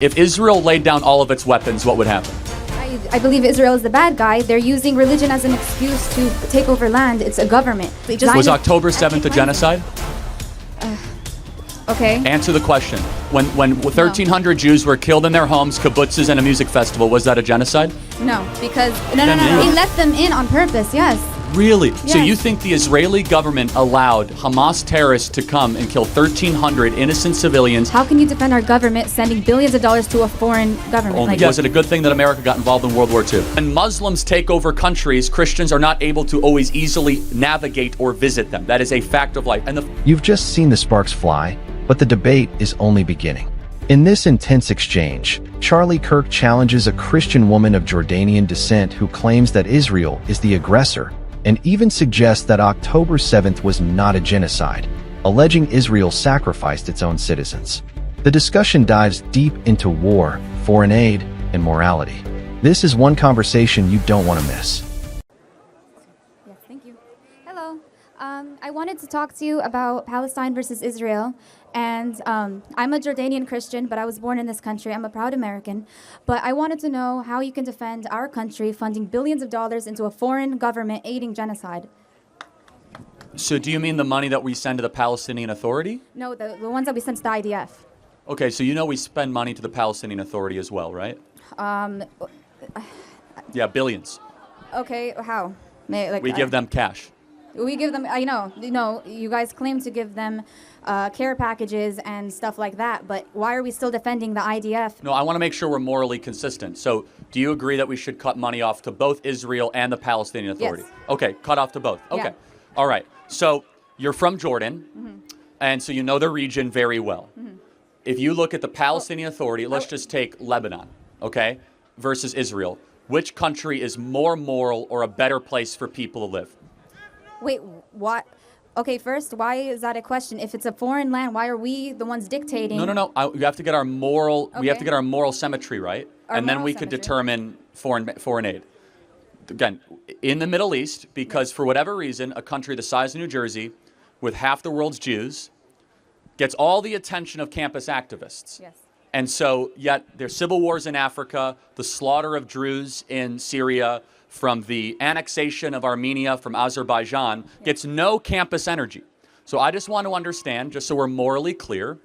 If Israel laid down all of its weapons, what would happen? I believe Israel is the bad guy. They're using religion as an excuse to take over land. It's a government. Was October 7th a genocide? Okay. Answer the question. When 1,300 Jews were killed in their homes, kibbutzes, and a music festival, was that a genocide? No, because no. They let them in on purpose. Yes. Really? Yes. So you think the Israeli government allowed Hamas terrorists to come and kill 1,300 innocent civilians? How can you defend our government sending billions of dollars to a foreign government? Was it a good thing that America got involved in World War II? When Muslims take over countries, Christians are not able to always easily navigate or visit them. That is a fact of life. You've just seen the sparks fly, but the debate is only beginning. In this intense exchange, Charlie Kirk challenges a Christian woman of Jordanian descent who claims that Israel is the aggressor, and even suggests that October 7th was not a genocide, alleging Israel sacrificed its own citizens. The discussion dives deep into war, foreign aid, and morality. This is one conversation you don't want to miss. Yes, thank you. Hello. I wanted to talk to you about Palestine versus Israel. And I'm a Jordanian Christian, but I was born in this country. I'm a proud American. But I wanted to know how you can defend our country funding billions of dollars into a foreign government aiding genocide. So do you mean the money that we send to the Palestinian Authority? No, the ones that we sent to the IDF. Okay, so you know we spend money to the Palestinian Authority as well, right? Yeah, billions. Okay, how? We give them cash. We give them, I know, you guys claim to give them care packages and stuff like that, but why are we still defending the IDF? No, I want to make sure we're morally consistent. So do you agree that we should cut money off to both Israel and the Palestinian Authority? Yes. Okay, cut off to both. Okay. Yeah. All right. So you're from Jordan, and so you know the region very well. If you look at the Palestinian Authority, let's just take Lebanon, okay, versus Israel. Which country is more moral or a better place for people to live? Wait, what? Okay, first, why is that a question? If it's a foreign land, why are we the ones dictating? No. You have to get our moral. Okay. We have to get our moral symmetry right, and then we could symmetry. determine foreign aid. Again, in the Middle East, because for whatever reason, a country the size of New Jersey, with half the world's Jews, gets all the attention of campus activists. Yes. And so, yet there's civil wars in Africa, the slaughter of Druze in Syria, from the annexation of Armenia from Azerbaijan, gets no campus energy. So I just want to understand, just so we're morally clear,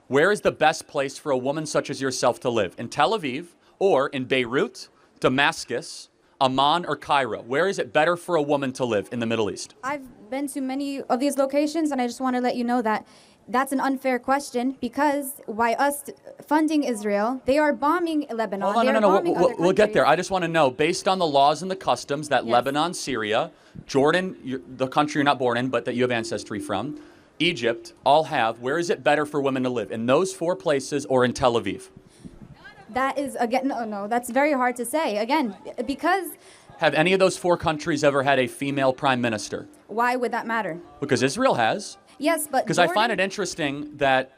where is the best place for a woman such as yourself to live? In Tel Aviv, or in Beirut, Damascus, Amman, or Cairo? Where is it better for a woman to live in the Middle East? I've been to many of these locations, and I just want to let you know that that's an unfair question, because by us funding Israel, they are bombing Lebanon. Oh, no. We'll get there. I just want to know, based on the laws and the customs that Yes. Lebanon, Syria, Jordan, the country you're not born in, but that you have ancestry from, Egypt, all have, where is it better for women to live? In those four places or in Tel Aviv? That is, again, no, that's very hard to say. Again, because Have any of those four countries ever had a female prime minister? why would that matter? Because Israel has. Yes, but Because I find it interesting that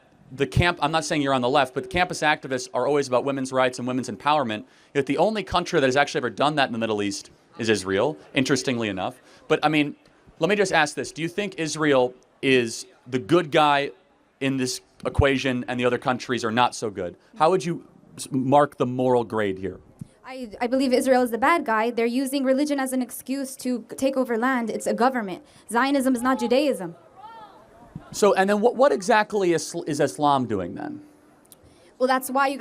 I'm not saying you're on the left, but the campus activists are always about women's rights and women's empowerment. Yet the only country that has actually ever done that in the Middle East is Israel, interestingly enough. But I mean, let me just ask this. Do you think Israel is the good guy in this equation and the other countries are not so good? How would you mark the moral grade here? I believe Israel is the bad guy. They're using religion as an excuse to take over land. It's a government. Zionism is not Judaism. So, and then what exactly is Islam doing then? Well, that's why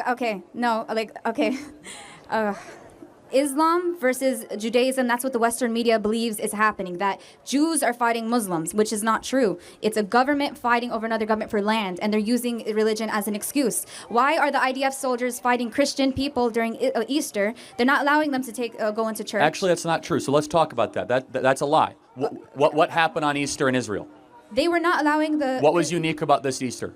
Islam versus Judaism, that's what the Western media believes is happening, that Jews are fighting Muslims, which is not true. It's a government fighting over another government for land, and they're using religion as an excuse. Why are the IDF soldiers fighting Christian people during Easter? They're not allowing them to go into church. Actually, that's not true. So let's talk about that. That's a lie. What happened on Easter in Israel? They were not allowing What was unique about this Easter?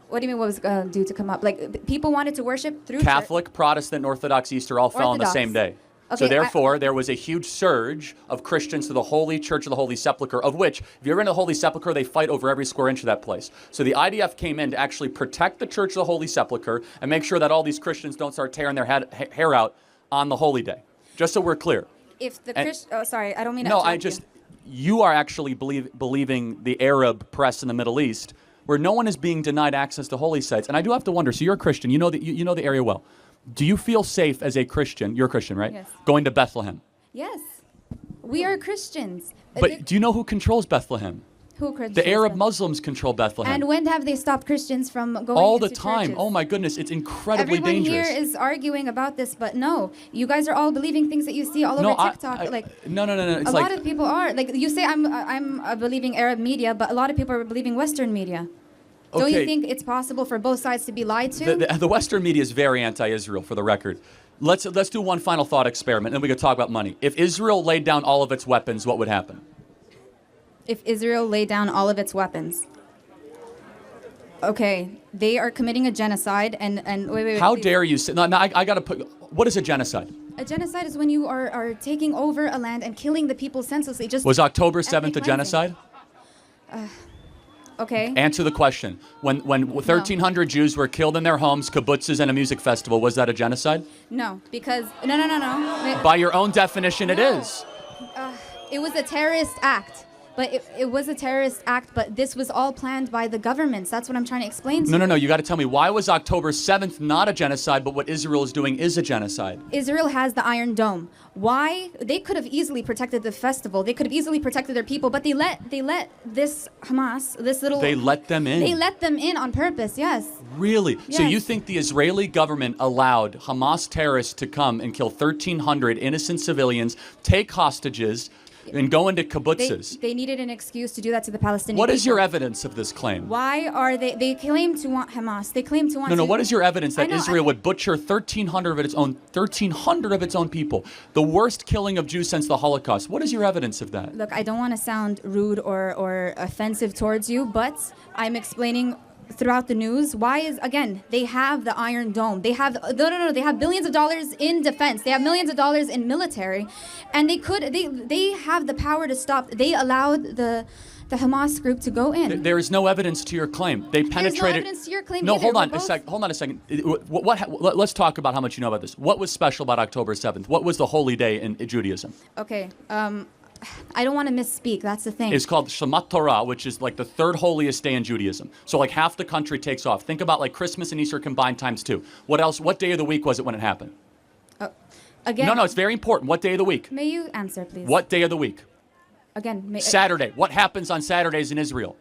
What do you mean what was due to come up? Like, people wanted to worship through Catholic, Protestant, and Orthodox Easter all fell on the same day. Okay, So therefore, there was a huge surge of Christians to the Holy Church of the Holy Sepulchre, of which, if you're in the Holy Sepulchre, they fight over every square inch of that place. So the IDF came in to actually protect the Church of the Holy Sepulchre and make sure that all these Christians don't start tearing their hair out on the holy day. Just so we're clear. If the sorry, I don't mean to No, interrupt you. you are actually believing the Arab press in the Middle East where no one is being denied access to holy sites. And I do have to wonder, so you're a Christian, you know the area well. Do you feel safe as a Christian, you're a Christian, right? Yes. Going to Bethlehem? Yes. We are Christians. But do you know who controls Bethlehem? Who controls The Arab Bethlehem? Muslims control Bethlehem. And when have they stopped Christians from going all the into time. churches? Oh my goodness, it's incredibly Everyone dangerous. here is arguing about this, but no, you guys are all believing things that you see all over TikTok. No. It's a lot of people are like you say. I'm believing Arab media, but a lot of people are believing Western media. Okay. Don't you think it's possible for both sides to be lied to? The Western media is very anti-Israel, for the record. Let's do one final thought experiment, and then we could talk about money. If Israel laid down all of its weapons, what would happen? If Israel laid down all of its weapons. Okay, they are committing a genocide, and wait. How please. dare you say? No, I got to put. What is a genocide? A genocide is when you are taking over a land and killing the people senselessly. Was October 7th a ethnic genocide? Okay. Answer the question. When 1,300 Jews were killed in their homes, kibbutzes, and a music festival, was that a genocide? No, because no. By your own definition, it is. It was a terrorist act. But it was a terrorist act, but this was all planned by the governments. That's what I'm trying to explain to you. No. You got to tell me, why was October 7th not a genocide, but what Israel is doing is a genocide? Israel has the Iron Dome. Why? They could have easily protected the festival. They could have easily protected their people, but they let this Hamas, this little... They let them in? They let them in on purpose, yes. Really? Yes. So you think the Israeli government allowed Hamas terrorists to come and kill 1,300 innocent civilians, take hostages, and go into kibbutzes? They needed an excuse to do that to the Palestinian What is people. your evidence of this claim? Why are they claim to want Hamas. They claim to want No, to, what is your evidence that I know, Israel would butcher 1,300 of its own people? The worst killing of Jews since the Holocaust. What is your evidence of that? Look, I don't want to sound rude or offensive towards you, but I'm explaining throughout the news why is, again, they have the Iron Dome. They have they have billions of dollars in defense. They have millions of dollars in military, and they have the power to stop. They allowed the Hamas group to go in. There is no evidence to your claim. They penetrated. There's no evidence to your claim. No, either. hold on We're a second. Hold on a second. Let's talk about how much you know about this. What was special about October 7th? What was the holy day in Judaism? Okay. I don't want to misspeak. That's the thing. It's called Shemat Torah, which is like the third holiest day in Judaism. So like half the country takes off. Think about like Christmas and Easter combined times 2. What else? What day of the week was it when it happened? Again. No, it's very important. What day of the week? May you answer, please? What day of the week? Again. Saturday. What happens on Saturdays in Israel?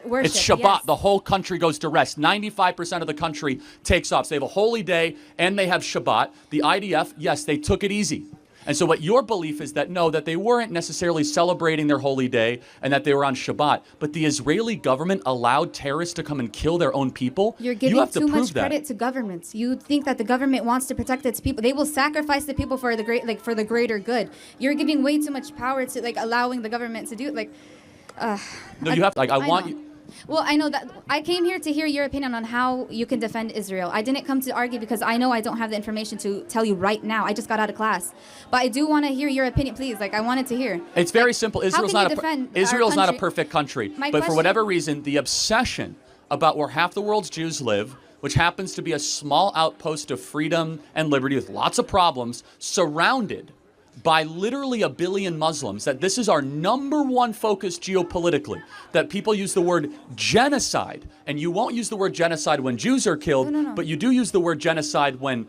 Worship. It's Shabbat. Yes. The whole country goes to rest. 95% of the country takes off. So they have a holy day and they have Shabbat. The IDF, yes, they took it easy. And so what your belief is that, no, that they weren't necessarily celebrating their holy day and that they were on Shabbat, but the Israeli government allowed terrorists to come and kill their own people? You're giving you have to too prove much credit to governments. You think that the government wants to protect its people. They will sacrifice the people for the for the greater good. You're giving way too much power to allowing the government to do it. No, you have to, I want know. you. Well, I know that I came here to hear your opinion on how you can defend Israel. I didn't come to argue because I know I don't have the information to tell you right now. I just got out of class. But I do want to hear your opinion, please. I wanted to hear. It's very simple. Israel's not a perfect country. But for whatever reason, the obsession about where half the world's Jews live, which happens to be a small outpost of freedom and liberty with lots of problems, surrounded by literally 1 billion Muslims, that this is our number one focus geopolitically, that people use the word genocide, and you won't use the word genocide when Jews are killed, but you do use the word genocide when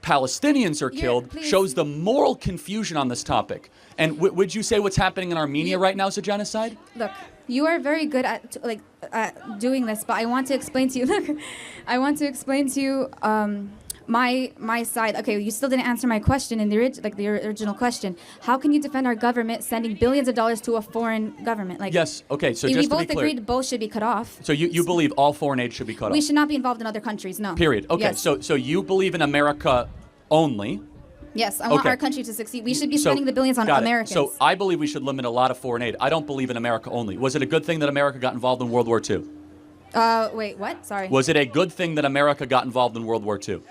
Palestinians are killed, shows the moral confusion on this topic. And would you say what's happening in Armenia right now is a genocide? Look, you are very good at doing this, but I want to explain to you. Look, I want to explain to you my side. Okay, you still didn't answer my question in the original question. How can you defend our government sending billions of dollars to a foreign government? Yes. Okay. So just we to both be clear, agreed both should be cut off. So you believe all foreign aid should be cut off? We should not be involved in other countries. No. Period. Okay. Yes. So you believe in America only? Yes, I want our country to succeed. We should be spending the billions on Americans. So I believe we should limit a lot of foreign aid. I don't believe in America only. Was it a good thing that America got involved in World War II? Wait, what? Sorry. Was it a good thing that America got involved in World War II?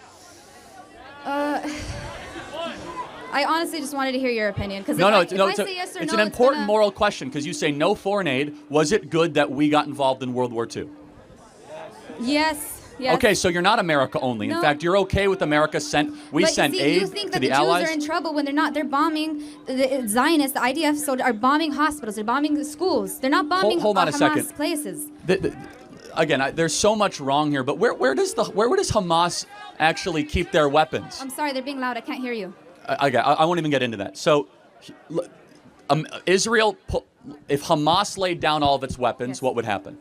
I honestly just wanted to hear your opinion. Because it's an important moral question because you say no foreign aid. Was it good that we got involved in World War II? Yes. Yes. Okay, so you're not America only. No. In fact, you're okay with America sent aid to the allies. You think that the Jews are in trouble when they're not. They're bombing the Zionists, the IDF, are bombing hospitals. They're bombing schools. They're not bombing Hold on a Hamas second. places. again, there's so much wrong here, but where does Hamas actually keep their weapons? I'm sorry, they're being loud. I can't hear you. I won't even get into that. So, Israel, if Hamas laid down all of its weapons, Yes. what would happen?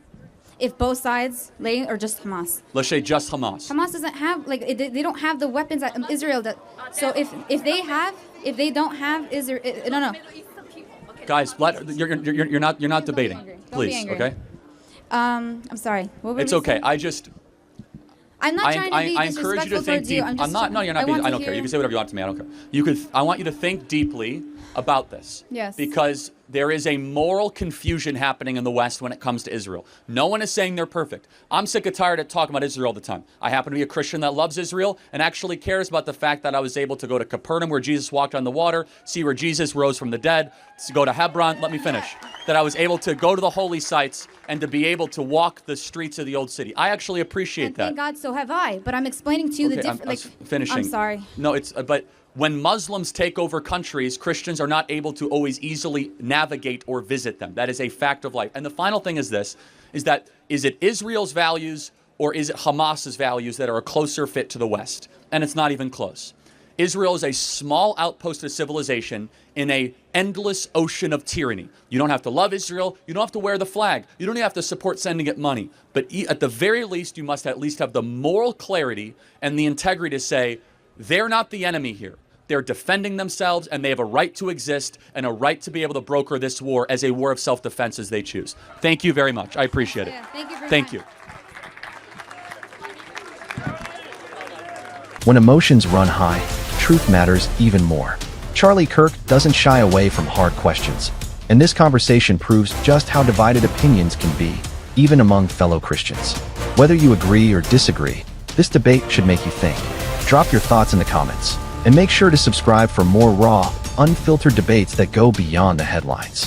If both sides lay, or just Hamas? Let's say just Hamas. Hamas doesn't have, like, they don't have the weapons that Israel does. So if they don't have Israel, no. Guys, you're not debating, angry. Don't be please. angry. Okay. I'm sorry. What were It's we okay. saying? I'm not trying to be I encourage you to disrespectful think towards you. deep. I'm just I'm not. No, you're not. I don't care. You can say whatever you want to me. I don't care. I want you to think deeply about this. Yes. Because there is a moral confusion happening in the West when it comes to Israel. No one is saying they're perfect. I'm sick and tired of talking about Israel all the time. I happen to be a Christian that loves Israel and actually cares about the fact that I was able to go to Capernaum where Jesus walked on the water, see where Jesus rose from the dead, to go to Hebron. Let me finish. That I was able to go to the holy sites and to be able to walk the streets of the old city. I actually appreciate And that. thank God, so have I. But I'm explaining to you the Okay, difference. I'm finishing. I'm sorry. No, but when Muslims take over countries, Christians are not able to always easily navigate or visit them. That is a fact of life. And the final thing is this, is it Israel's values or is it Hamas's values that are a closer fit to the West? And it's not even close. Israel is a small outpost of civilization in an endless ocean of tyranny. You don't have to love Israel. You don't have to wear the flag. You don't even have to support sending it money. But at the very least, you must at least have the moral clarity and the integrity to say, they're not the enemy here. They're defending themselves, and they have a right to exist and a right to be able to broker this war as a war of self-defense as they choose. Thank you very much. I appreciate it. Yeah, thank you for your Thank time. you. When emotions run high, truth matters even more. Charlie Kirk doesn't shy away from hard questions, and this conversation proves just how divided opinions can be, even among fellow Christians. Whether you agree or disagree, this debate should make you think. Drop your thoughts in the comments, and make sure to subscribe for more raw, unfiltered debates that go beyond the headlines.